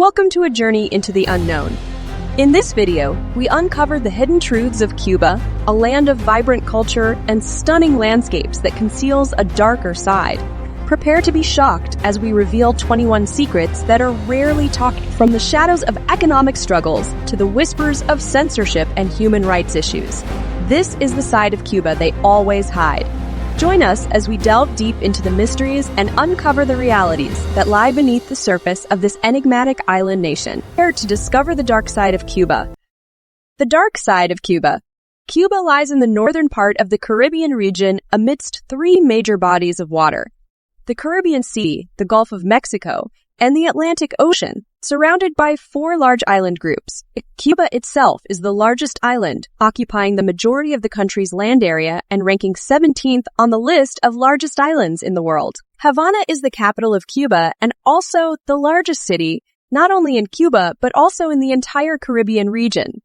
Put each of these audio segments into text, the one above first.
Welcome to a journey into the unknown. In this video, we uncover the hidden truths of Cuba, a land of vibrant culture and stunning landscapes that conceals a darker side. Prepare to be shocked as we reveal 21 secrets that are rarely talked about, from the shadows of economic struggles to the whispers of censorship and human rights issues. This is the side of Cuba they always hide. Join us as we delve deep into the mysteries and uncover the realities that lie beneath the surface of this enigmatic island nation. Prepare to discover the dark side of Cuba. The dark side of Cuba. Cuba lies in the northern part of the Caribbean region amidst three major bodies of water: the Caribbean Sea, the Gulf of Mexico, and the Atlantic Ocean, surrounded by four large island groups. Cuba itself is the largest island, occupying the majority of the country's land area and ranking 17th on the list of largest islands in the world. Havana is the capital of Cuba and also the largest city, not only in Cuba, but also in the entire Caribbean region.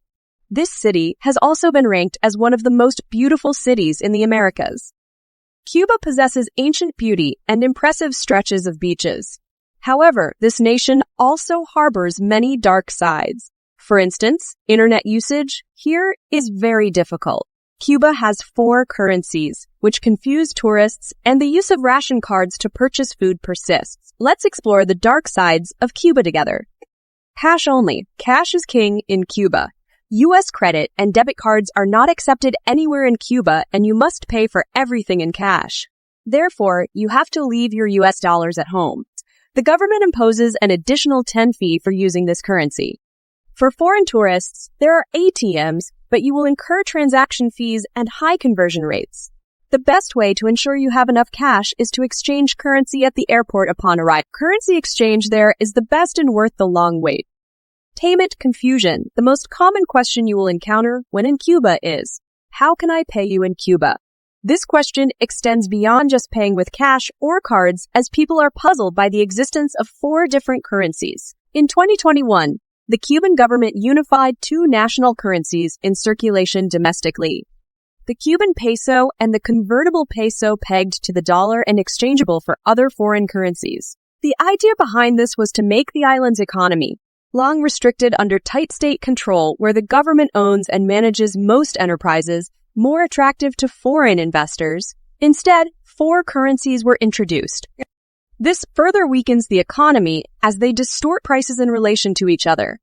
This city has also been ranked as one of the most beautiful cities in the Americas. Cuba possesses ancient beauty and impressive stretches of beaches. However, this nation also harbors many dark sides. For instance, internet usage here is very difficult. Cuba has four currencies, which confuse tourists, and the use of ration cards to purchase food persists. Let's explore the dark sides of Cuba together. Cash only. Cash is king in Cuba. U.S. credit and debit cards are not accepted anywhere in Cuba, and you must pay for everything in cash. Therefore, you have to leave your U.S. dollars at home. The government imposes an additional 10 fee for using this currency. For foreign tourists, there are ATMs, but you will incur transaction fees and high conversion rates. The best way to ensure you have enough cash is to exchange currency at the airport upon arrival. Currency exchange there is the best and worth the long wait. Payment confusion. The most common question you will encounter when in Cuba is, how can I pay you in Cuba? This question extends beyond just paying with cash or cards, as people are puzzled by the existence of four different currencies. In 2021, the Cuban government unified two national currencies in circulation domestically: the Cuban peso and the convertible peso, pegged to the dollar and exchangeable for other foreign currencies. The idea behind this was to make the island's economy, long restricted under tight state control where the government owns and manages most enterprises, more attractive to foreign investors. Instead, four currencies were introduced. This further weakens the economy as they distort prices in relation to each other.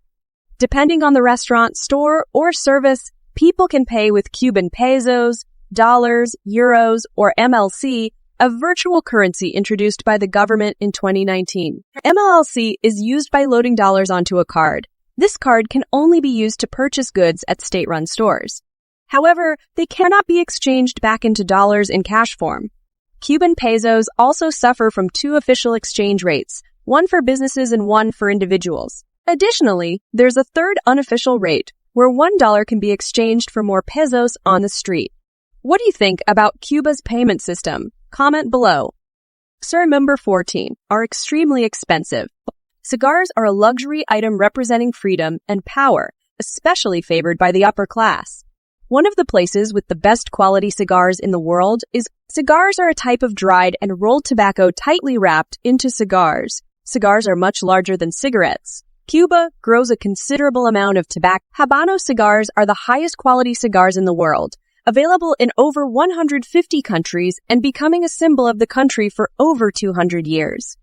Depending on the restaurant, store, or service, people can pay with Cuban pesos, dollars, euros, or MLC, a virtual currency introduced by the government in 2019. MLC is used by loading dollars onto a card. This card can only be used to purchase goods at state-run stores. However, they cannot be exchanged back into dollars in cash form. Cuban pesos also suffer from two official exchange rates, one for businesses and one for individuals. Additionally, there's a third unofficial rate, where $1 can be exchanged for more pesos on the street. What do you think about Cuba's payment system? Comment below. Sir, number 14 are extremely expensive. Cigars are a luxury item representing freedom and power, especially favored by the upper class. One of the places with the best quality cigars in the world is cigars are a type of dried and rolled tobacco tightly wrapped into cigars. Cigars are much larger than cigarettes. Cuba grows a considerable amount of tobacco. Habano cigars are the highest quality cigars in the world, available in over 150 countries and becoming a symbol of the country for over 200 years.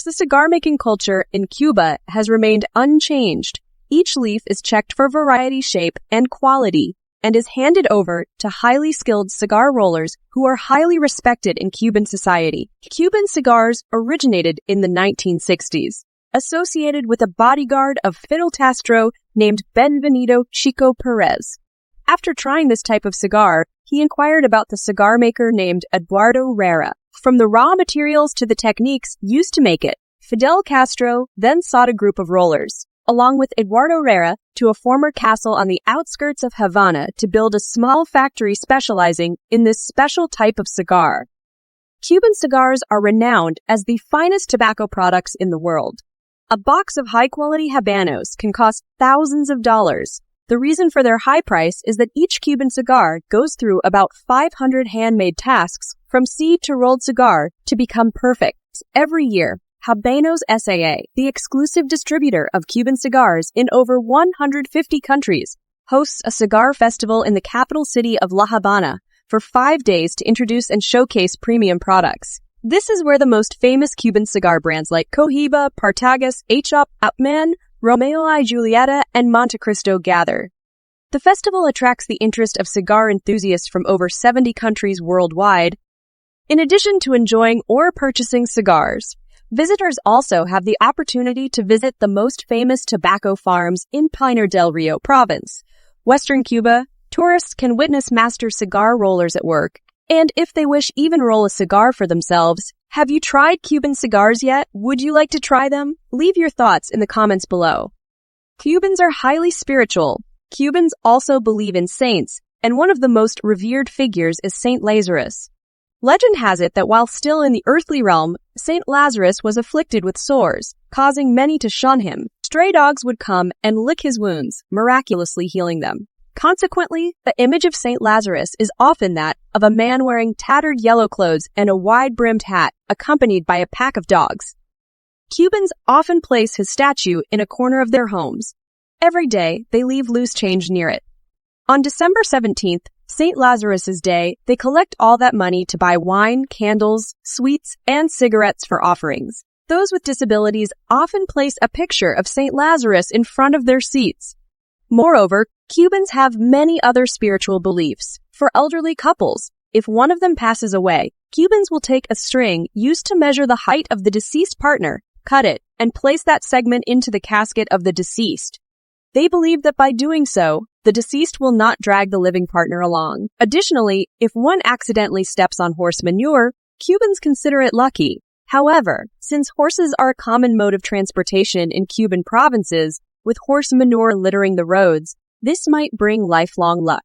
The cigar-making culture in Cuba has remained unchanged. Each leaf is checked for variety, shape, and quality, and is handed over to highly skilled cigar rollers who are highly respected in Cuban society. Cuban cigars originated in the 1960s, associated with a bodyguard of Fidel Castro named Benvenido Chico Perez. After trying this type of cigar, he inquired about the cigar maker named Eduardo Rara. From the raw materials to the techniques used to make it, Fidel Castro then sought a group of rollers, along with Eduardo Rara, to a former castle on the outskirts of Havana to build a small factory specializing in this special type of cigar. Cuban cigars are renowned as the finest tobacco products in the world. A box of high-quality Habanos can cost thousands of dollars. The reason for their high price is that each Cuban cigar goes through about 500 handmade tasks from seed to rolled cigar to become perfect. Every year, Habanos S.A.A., the exclusive distributor of Cuban cigars in over 150 countries, hosts a cigar festival in the capital city of La Habana for 5 days to introduce and showcase premium products. This is where the most famous Cuban cigar brands like Cohiba, Partagas, H.O.P., Upman, Romeo y Julieta, and Montecristo gather. The festival attracts the interest of cigar enthusiasts from over 70 countries worldwide. In addition to enjoying or purchasing cigars, visitors also have the opportunity to visit the most famous tobacco farms in Pinar del Rio province, Western Cuba. Tourists can witness master cigar rollers at work, and if they wish, even roll a cigar for themselves. Have you tried Cuban cigars yet? Would you like to try them? Leave your thoughts in the comments below. Cubans are highly spiritual. Cubans also believe in saints, and one of the most revered figures is Saint Lazarus. Legend has it that while still in the earthly realm, Saint Lazarus was afflicted with sores, causing many to shun him. Stray dogs would come and lick his wounds, miraculously healing them. Consequently, the image of Saint Lazarus is often that of a man wearing tattered yellow clothes and a wide-brimmed hat, accompanied by a pack of dogs. Cubans often place his statue in a corner of their homes. Every day, they leave loose change near it. On December 17th, St. Lazarus's Day, they collect all that money to buy wine, candles, sweets, and cigarettes for offerings. Those with disabilities often place a picture of St. Lazarus in front of their seats. Moreover, Cubans have many other spiritual beliefs. For elderly couples, if one of them passes away, Cubans will take a string used to measure the height of the deceased partner, cut it, and place that segment into the casket of the deceased. They believe that by doing so, the deceased will not drag the living partner along. Additionally, if one accidentally steps on horse manure, Cubans consider it lucky. However, since horses are a common mode of transportation in Cuban provinces, with horse manure littering the roads, this might bring lifelong luck.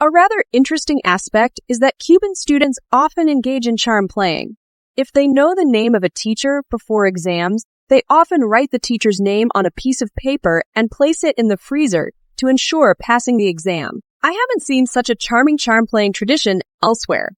A rather interesting aspect is that Cuban students often engage in charm playing. If they know the name of a teacher before exams, they often write the teacher's name on a piece of paper and place it in the freezer to ensure passing the exam. I haven't seen such a charming charm-playing tradition elsewhere.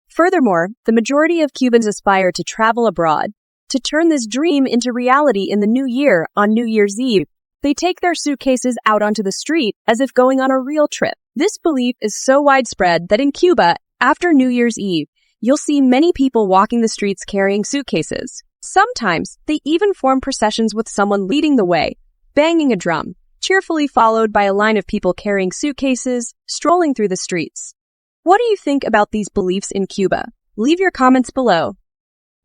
Furthermore, the majority of Cubans aspire to travel abroad. To turn this dream into reality in the new year on New Year's Eve, they take their suitcases out onto the street as if going on a real trip. This belief is so widespread that in Cuba, after New Year's Eve, you'll see many people walking the streets carrying suitcases. Sometimes, they even form processions with someone leading the way, banging a drum, cheerfully followed by a line of people carrying suitcases, strolling through the streets. What do you think about these beliefs in Cuba? Leave your comments below.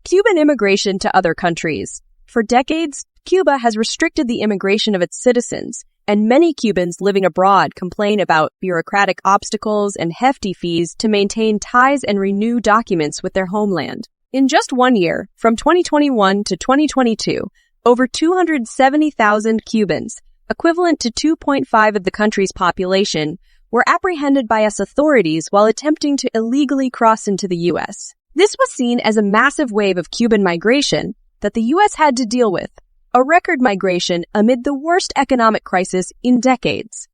Cuban immigration to other countries. For decades, Cuba has restricted the immigration of its citizens, and many Cubans living abroad complain about bureaucratic obstacles and hefty fees to maintain ties and renew documents with their homeland. In just 1 year, from 2021 to 2022, over 270,000 Cubans, equivalent to 2.5% of the country's population, were apprehended by U.S. authorities while attempting to illegally cross into the U.S. This was seen as a massive wave of Cuban migration that the U.S. had to deal with, a record migration amid the worst economic crisis in decades.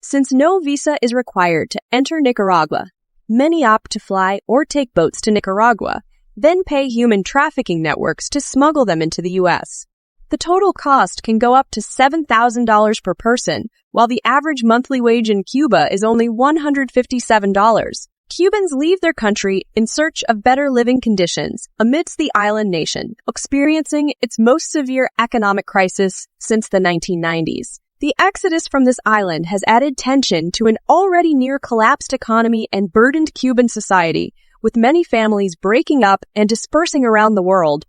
Since no visa is required to enter Nicaragua, many opt to fly or take boats to Nicaragua, then pay human trafficking networks to smuggle them into the U.S. The total cost can go up to $7,000 per person, while the average monthly wage in Cuba is only $157. Cubans leave their country in search of better living conditions amidst the island nation, experiencing its most severe economic crisis since the 1990s. The exodus from this island has added tension to an already near-collapsed economy and burdened Cuban society, with many families breaking up and dispersing around the world.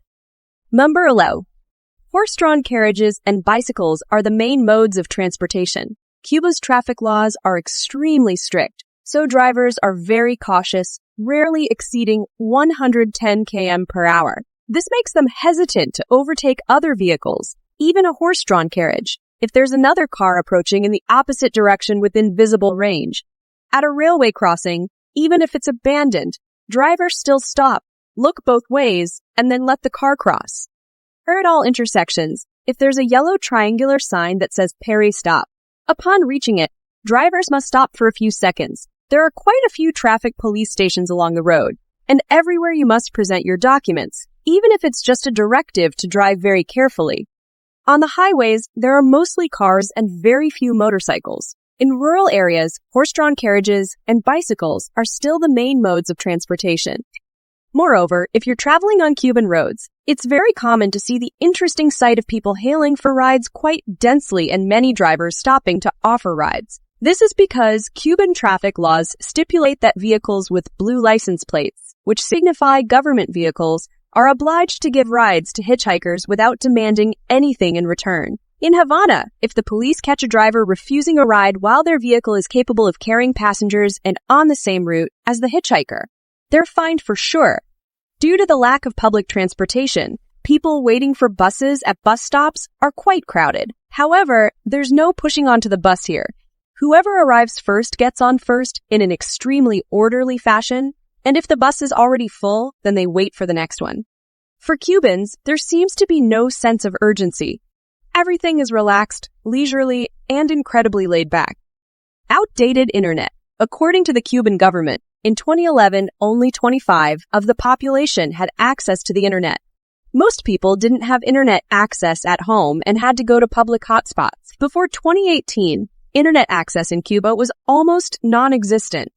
Number 11. Horse-drawn carriages and bicycles are the main modes of transportation. Cuba's traffic laws are extremely strict, so drivers are very cautious, rarely exceeding 110 km per hour. This makes them hesitant to overtake other vehicles, even a horse-drawn carriage, if there's another car approaching in the opposite direction within visible range. At a railway crossing, even if it's abandoned, drivers still stop, look both ways, and then let the car cross. At all intersections, if there's a yellow triangular sign that says Perry Stop, upon reaching it, drivers must stop for a few seconds. There are quite a few traffic police stations along the road, and everywhere you must present your documents, even if it's just a directive to drive very carefully. On the highways, there are mostly cars and very few motorcycles. In rural areas, horse-drawn carriages and bicycles are still the main modes of transportation. Moreover, if you're traveling on Cuban roads, it's very common to see the interesting sight of people hailing for rides quite densely and many drivers stopping to offer rides. This is because Cuban traffic laws stipulate that vehicles with blue license plates, which signify government vehicles, are obliged to give rides to hitchhikers without demanding anything in return. In Havana, if the police catch a driver refusing a ride while their vehicle is capable of carrying passengers and on the same route as the hitchhiker, they're fined for sure. Due to the lack of public transportation, people waiting for buses at bus stops are quite crowded. However, there's no pushing onto the bus here. Whoever arrives first gets on first in an extremely orderly fashion, and if the bus is already full, then they wait for the next one. For Cubans, there seems to be no sense of urgency. Everything is relaxed, leisurely, and incredibly laid back. Outdated internet. According to the Cuban government, in 2011, only 25% of the population had access to the internet. Most people didn't have internet access at home and had to go to public hotspots. Before 2018, internet access in Cuba was almost non-existent.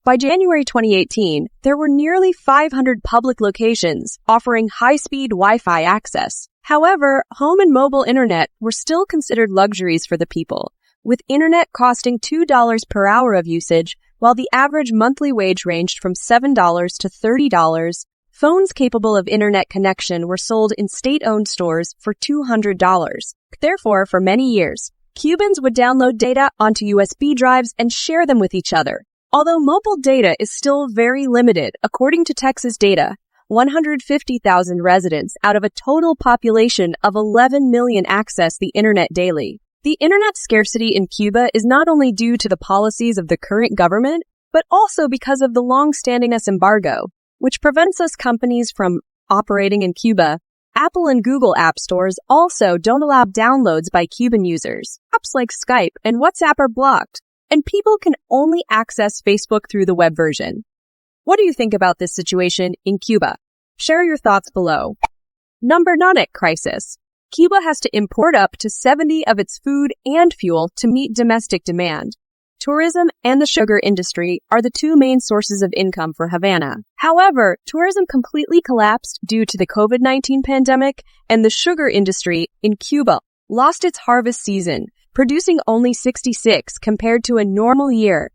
By January 2018, there were nearly 500 public locations offering high-speed Wi-Fi access. However, home and mobile internet were still considered luxuries for the people, with internet costing $2 per hour of usage, while the average monthly wage ranged from $7 to $30. Phones capable of internet connection were sold in state-owned stores for $200. Therefore, for many years, Cubans would download data onto USB drives and share them with each other. Although mobile data is still very limited, according to Texas data, 150,000 residents out of a total population of 11 million access the internet daily. The internet scarcity in Cuba is not only due to the policies of the current government, but also because of the long-standing embargo, which prevents us companies from operating in Cuba. Apple and Google app stores also don't allow downloads by Cuban users. Apps like Skype and WhatsApp are blocked, and people can only access Facebook through the web version. What do you think about this situation in Cuba? Share your thoughts below. Number 9, crisis. Cuba has to import up to 70% of its food and fuel to meet domestic demand. Tourism and the sugar industry are the two main sources of income for Havana. However, tourism completely collapsed due to the COVID-19 pandemic, and the sugar industry in Cuba lost its harvest season, producing only 66 compared to a normal year.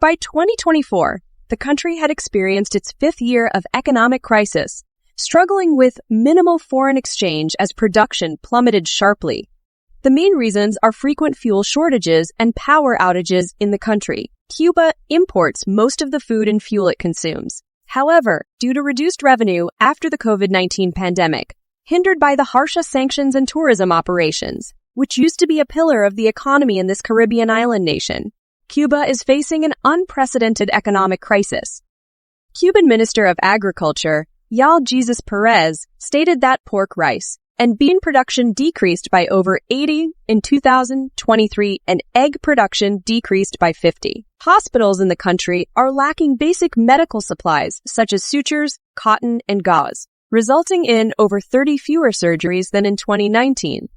By 2024, the country had experienced its 5th year of economic crisis, struggling with minimal foreign exchange as production plummeted sharply. The main reasons are frequent fuel shortages and power outages in the country. Cuba imports most of the food and fuel it consumes. However, due to reduced revenue after the COVID-19 pandemic, hindered by the harsh sanctions and tourism operations, which used to be a pillar of the economy in this Caribbean island nation, Cuba is facing an unprecedented economic crisis. Cuban Minister of Agriculture, Yael Jesus Perez, stated that pork, rice, and bean production decreased by over 80% in 2023 and egg production decreased by 50%. Hospitals in the country are lacking basic medical supplies such as sutures, cotton, and gauze, resulting in over 30 fewer surgeries than in 2019.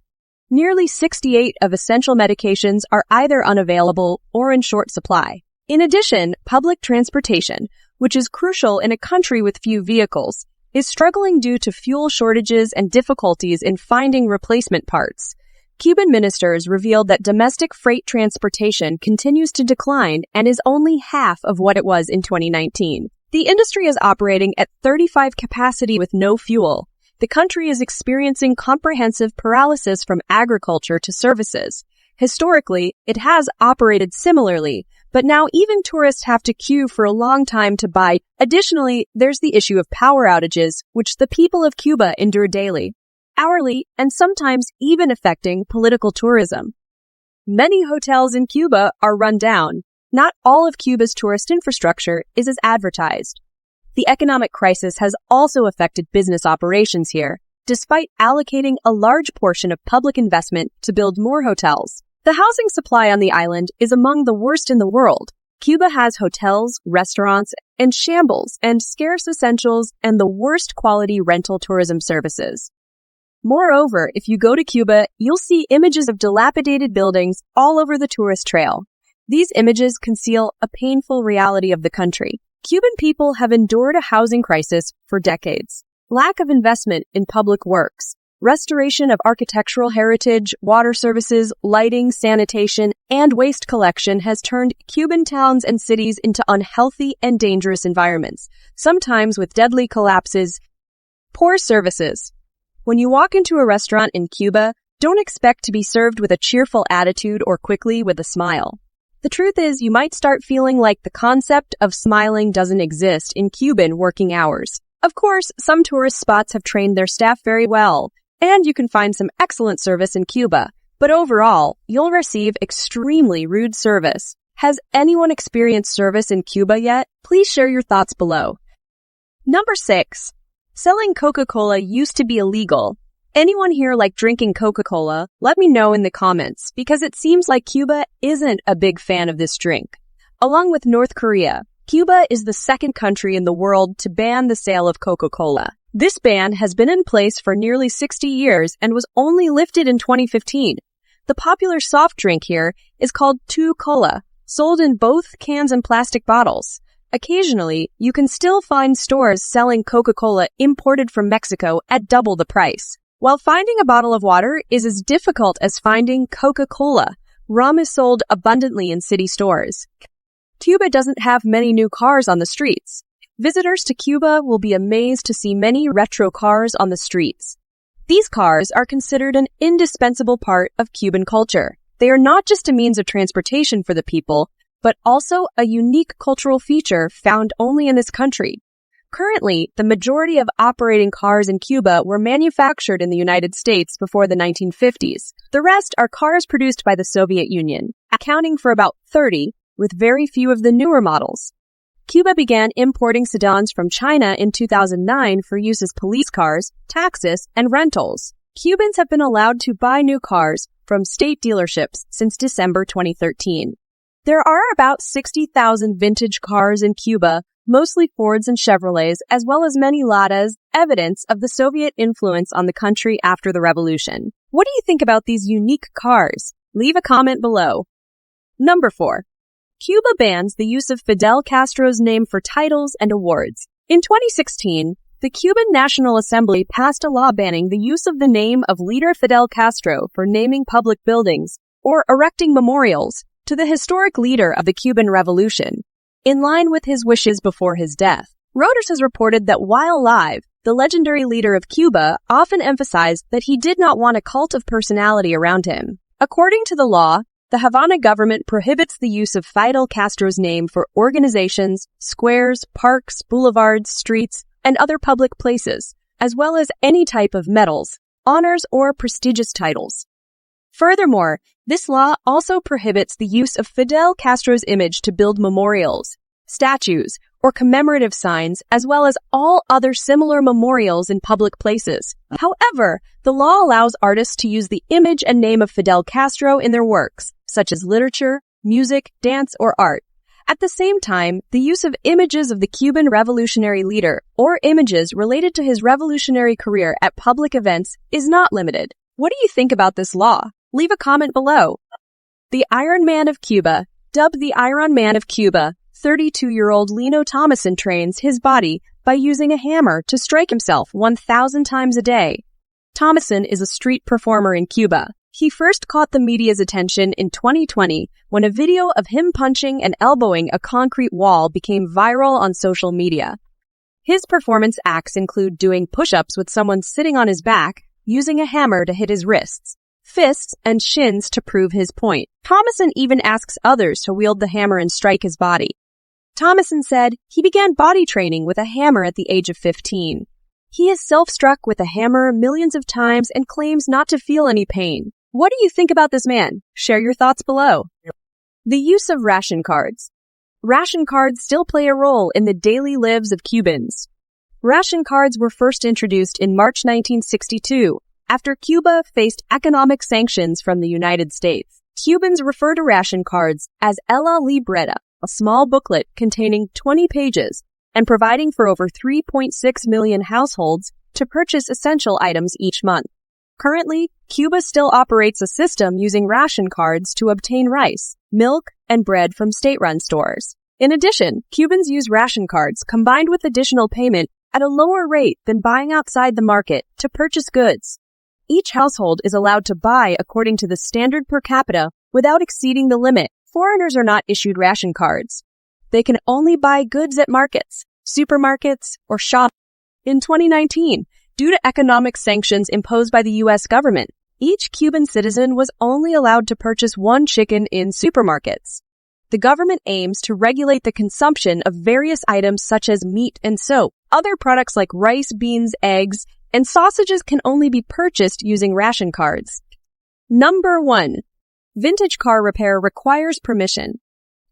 Nearly 68% of essential medications are either unavailable or in short supply. In addition, public transportation, which is crucial in a country with few vehicles, is struggling due to fuel shortages and difficulties in finding replacement parts. Cuban ministers revealed that domestic freight transportation continues to decline and is only half of what it was in 2019. The industry is operating at 35% capacity with no fuel. The country is experiencing comprehensive paralysis from agriculture to services. Historically, it has operated similarly, but now even tourists have to queue for a long time to buy. Additionally, there's the issue of power outages, which the people of Cuba endure daily, hourly, and sometimes even affecting political tourism. Many hotels in Cuba are run down. Not all of Cuba's tourist infrastructure is as advertised. The economic crisis has also affected business operations here, despite allocating a large portion of public investment to build more hotels. The housing supply on the island is among the worst in the world. Cuba has hotels, restaurants, and shambles and scarce essentials and the worst quality rental tourism services. Moreover, if you go to Cuba, you'll see images of dilapidated buildings all over the tourist trail. These images conceal a painful reality of the country. Cuban people have endured a housing crisis for decades. Lack of investment in public works, restoration of architectural heritage, water services, lighting, sanitation, and waste collection has turned Cuban towns and cities into unhealthy and dangerous environments, sometimes with deadly collapses. Poor services. When you walk into a restaurant in Cuba, don't expect to be served with a cheerful attitude or quickly with a smile. The truth is, you might start feeling like the concept of smiling doesn't exist in Cuban working hours. Of course, some tourist spots have trained their staff very well, and you can find some excellent service in Cuba, but overall, you'll receive extremely rude service. Has anyone experienced service in Cuba yet? Please share your thoughts below. Number 6. Selling Coca-Cola used to be illegal. Anyone here like drinking Coca-Cola? Let me know in the comments, because it seems like Cuba isn't a big fan of this drink. Along with North Korea, Cuba is the second country in the world to ban the sale of Coca-Cola. This ban has been in place for nearly 60 years and was only lifted in 2015. The popular soft drink here is called Tu Cola, sold in both cans and plastic bottles. Occasionally, you can still find stores selling Coca-Cola imported from Mexico at double the price. While finding a bottle of water is as difficult as finding Coca-Cola, rum is sold abundantly in city stores. Cuba doesn't have many new cars on the streets. Visitors to Cuba will be amazed to see many retro cars on the streets. These cars are considered an indispensable part of Cuban culture. They are not just a means of transportation for the people, but also a unique cultural feature found only in this country. Currently, the majority of operating cars in Cuba were manufactured in the United States before the 1950s. The rest are cars produced by the Soviet Union, accounting for about 30, with very few of the newer models. Cuba began importing sedans from China in 2009 for use as police cars, taxis, and rentals. Cubans have been allowed to buy new cars from state dealerships since December 2013. There are about 60,000 vintage cars in Cuba, mostly Fords and Chevrolets, as well as many Ladas, evidence of the Soviet influence on the country after the revolution. What do you think about these unique cars? Leave a comment below. Number 4. Cuba bans the use of Fidel Castro's name for titles and awards. In 2016, the Cuban National Assembly passed a law banning the use of the name of leader Fidel Castro for naming public buildings or erecting memorials to the historic leader of the Cuban Revolution, in line with his wishes before his death. Reuters has reported that while alive, the legendary leader of Cuba often emphasized that he did not want a cult of personality around him. According to the law, the Havana government prohibits the use of Fidel Castro's name for organizations, squares, parks, boulevards, streets, and other public places, as well as any type of medals, honors, or prestigious titles. Furthermore, this law also prohibits the use of Fidel Castro's image to build memorials, statues, or commemorative signs, as well as all other similar memorials in public places. However, the law allows artists to use the image and name of Fidel Castro in their works, such as literature, music, dance, or art. At the same time, the use of images of the Cuban revolutionary leader or images related to his revolutionary career at public events is not limited. What do you think about this law? Leave a comment below. The Iron Man of Cuba. Dubbed the Iron Man of Cuba, 32-year-old Lino Thomason trains his body by using a hammer to strike himself 1,000 times a day. Thomason is a street performer in Cuba. He first caught the media's attention in 2020 when a video of him punching and elbowing a concrete wall became viral on social media. His performance acts include doing push-ups with someone sitting on his back, using a hammer to hit his wrists, fists, and shins to prove his point. Thomason even asks others to wield the hammer and strike his body. Thomason said he began body training with a hammer at the age of 15. He has self-struck with a hammer millions of times and claims not to feel any pain. What do you think about this man? Share your thoughts below. The use of ration cards. Ration cards still play a role in the daily lives of Cubans. Ration cards were first introduced in March 1962, after Cuba faced economic sanctions from the United States. Cubans refer to ration cards as la libreta, a small booklet containing 20 pages and providing for over 3.6 million households to purchase essential items each month. Currently, Cuba still operates a system using ration cards to obtain rice, milk, and bread from state-run stores. In addition, Cubans use ration cards combined with additional payment at a lower rate than buying outside the market to purchase goods. Each household is allowed to buy according to the standard per capita without exceeding the limit. Foreigners are not issued ration cards. They can only buy goods at markets, supermarkets, or shops. In 2019, due to economic sanctions imposed by the U.S. government, each Cuban citizen was only allowed to purchase one chicken in supermarkets. The government aims to regulate the consumption of various items such as meat and soap. Other products like rice, beans, eggs, and sausages can only be purchased using ration cards. Number 1. Vintage car repair requires permission.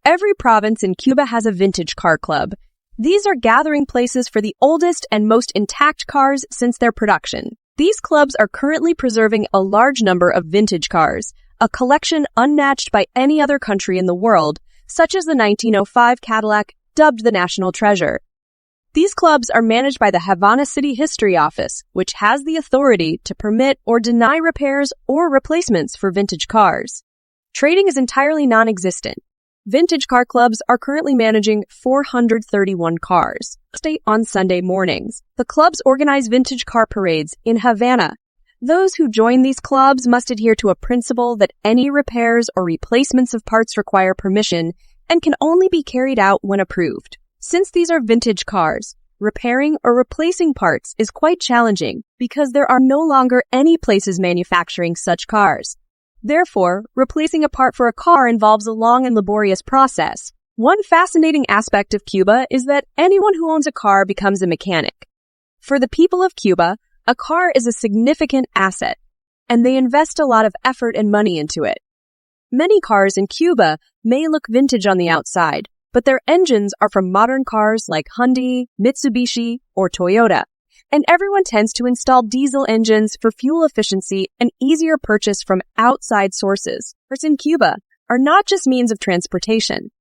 Every province in Cuba has a vintage car club. These are gathering places for the oldest and most intact cars since their production. These clubs are currently preserving a large number of vintage cars, a collection unmatched by any other country in the world, such as the 1905 Cadillac, dubbed the National Treasure. These clubs are managed by the Havana City History Office, which has the authority to permit or deny repairs or replacements for vintage cars. Trading is entirely non-existent. Vintage car clubs are currently managing 431 cars. On Sunday mornings, the clubs organize vintage car parades in Havana. Those who join these clubs must adhere to a principle that any repairs or replacements of parts require permission and can only be carried out when approved. Since these are vintage cars, repairing or replacing parts is quite challenging because there are no longer any places manufacturing such cars. Therefore, replacing a part for a car involves a long and laborious process. One fascinating aspect of Cuba is that anyone who owns a car becomes a mechanic. For the people of Cuba, a car is a significant asset, and they invest a lot of effort and money into it. Many cars in Cuba may look vintage on the outside, but their engines are from modern cars like Hyundai, Mitsubishi, or Toyota. And everyone tends to install diesel engines for fuel efficiency and easier purchase from outside sources. Cars in Cuba are not just means of transportation.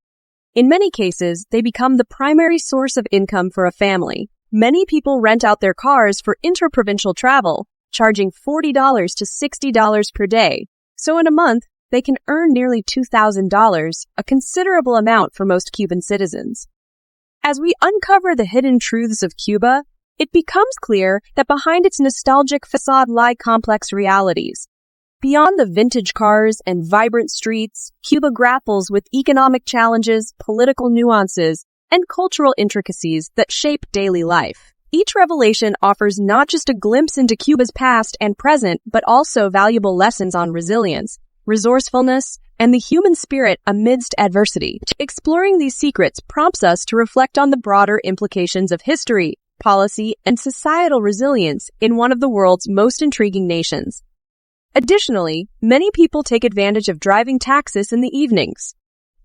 In many cases, they become the primary source of income for a family. Many people rent out their cars for interprovincial travel, charging $40 to $60 per day. So in a month, they can earn nearly $2,000, a considerable amount for most Cuban citizens. As we uncover the hidden truths of Cuba, it becomes clear that behind its nostalgic facade lie complex realities. Beyond the vintage cars and vibrant streets, Cuba grapples with economic challenges, political nuances, and cultural intricacies that shape daily life. Each revelation offers not just a glimpse into Cuba's past and present, but also valuable lessons on resilience, resourcefulness, and the human spirit amidst adversity. Exploring these secrets prompts us to reflect on the broader implications of history, policy, and societal resilience in one of the world's most intriguing nations. Additionally, many people take advantage of driving taxis in the evenings.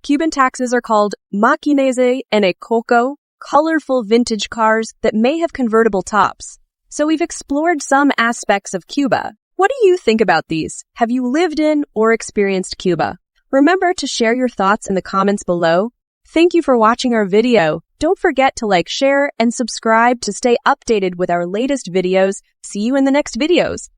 Cuban taxis are called maquinese en el coco, colorful vintage cars that may have convertible tops. So we've explored some aspects of Cuba. What do you think about these? Have you lived in or experienced Cuba? Remember to share your thoughts in the comments below. Thank you for watching our video. Don't forget to like, share, and subscribe to stay updated with our latest videos. See you in the next videos.